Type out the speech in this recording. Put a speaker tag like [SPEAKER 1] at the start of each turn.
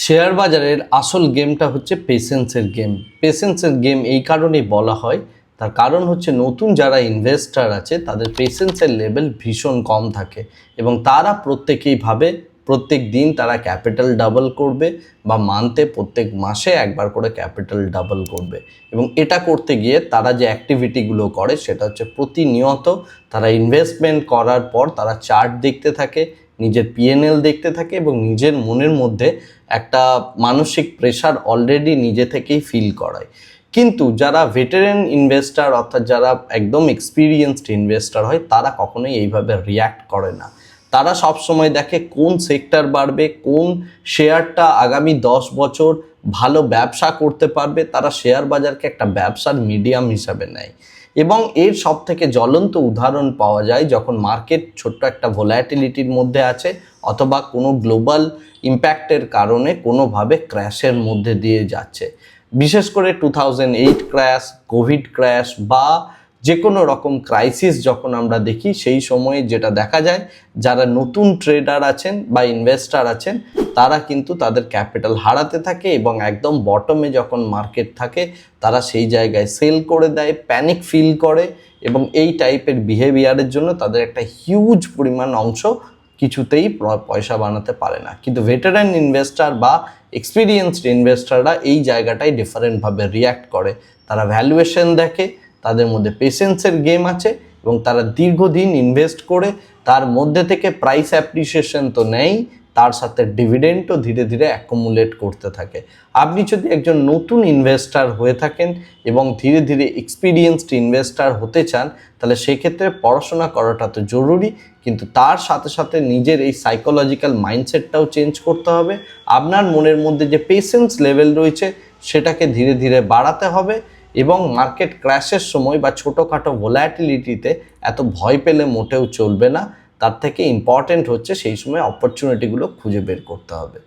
[SPEAKER 1] Share বাজারের আসল গেমটা হচ্ছে পেশেন্সের গেম। পেশেন্সের গেম এই কারণেই বলা হয়, তার কারণ হচ্ছে নতুন যারা ইনভেস্টার আছে তাদের পেশেন্সের লেভেল ভীষণ কম থাকে এবং তারা প্রত্যেকেই ভাবে প্রত্যেক দিন তারা ক্যাপিটাল ডাবল করবে বা মান্থে প্রত্যেক মাসে একবার করে ক্যাপিটাল ডাবল করবে। এবং এটা করতে গিয়ে তারা যে অ্যাক্টিভিটিগুলো করে সেটা হচ্ছে প্রতিনিয়ত তারা ইনভেস্টমেন্ট করার পর তারা চার্ট দেখতে থাকে, নিজের পিএনএল দেখতে থাকে এবং নিজের মনের মধ্যে একটা মানসিক প্রেশার অলরেডি নিজে থেকেই ফিল করায়। কিন্তু যারা ভেটেরান ইনভেস্টার অর্থাৎ যারা একদম এক্সপিরিয়েন্সড ইনভেস্টার হয় তারা কখনোই এইভাবে রিয়্যাক্ট করে না। তারা সব সময় দেখে কোন সেক্টর বাড়বে, কোন শেয়ারটা আগামী 10 বছর ভালো ব্যবসা করতে পারবে। তারা শেয়ার বাজারকে একটা ব্যবসার মিডিয়াম হিসাবে নেয় এবং এর সব থেকে জ্বলন্ত উদাহরণ পাওয়া যায় যখন মার্কেট ছোট্ট একটা ভোলাটিলিটির মধ্যে আছে অথবা কোনো গ্লোবাল ইম্প্যাক্টের কারণে কোনোভাবে ক্র্যাশের মধ্যে দিয়ে যাচ্ছে। বিশেষ করে 2008 ক্র্যাশ, কোভিড ক্র্যাশ বা যে কোনো রকম ক্রাইসিস যখন আমরা দেখি সেই সময়ে যেটা দেখা যায় যারা নতুন ট্রেডার আছেন বা ইনভেস্টার আছেন তারা কিন্তু তাদের ক্যাপিটাল হারাতে থাকে এবং একদম বটমে যখন মার্কেট থাকে তারা সেই জায়গায় সেল করে দেয়, প্যানিক ফিল করে এবং এই টাইপের বিহেভিয়ারের জন্য তাদের একটা হিউজ পরিমাণ অংশ কিছুতেই পয়সা বানাতে পারে না। কিন্তু ভেটেরান ইনভেস্টার বা এক্সপিরিয়েন্সড ইনভেস্টাররা এই জায়গাটাই ডিফারেন্টভাবে রিয়্যাক্ট করে। তারা ভ্যালুয়েশন দেখে, তাদের মধ্যে পেশেন্সের গেম আছে এবং তারা দীর্ঘদিন ইনভেস্ট করে তার মধ্যে থেকে প্রাইস অ্যাপ্রিসিয়েশন তো নেই, তার সাথে ডিভিডেন্ডও ধীরে ধীরে অ্যাকুমুলেট করতে থাকে। আপনি যদি একজন নতুন ইনভেস্টার হয়ে থাকেন এবং ধীরে ধীরে এক্সপিরিয়েন্সড ইনভেস্টার হতে চান তাহলে সেক্ষেত্রে পড়াশোনা করাটা তো জরুরি, কিন্তু তার সাথে সাথে নিজের এই সাইকোলজিক্যাল মাইন্ডসেটটাও চেঞ্জ করতে হবে। আপনার মনের মধ্যে যে পেশেন্স লেভেল রয়েছে সেটাকে ধীরে ধীরে বাড়াতে হবে এবং মার্কেট ক্র্যাশের সময় বা ছোটোখাটো ভোলাটিলিটিতে এত ভয় পেলে মোটেও চলবে না। তার থেকে ইম্পর্টেন্ট হচ্ছে সেই সময় অপরচুনিটিগুলো খুঁজে বের করতে হবে।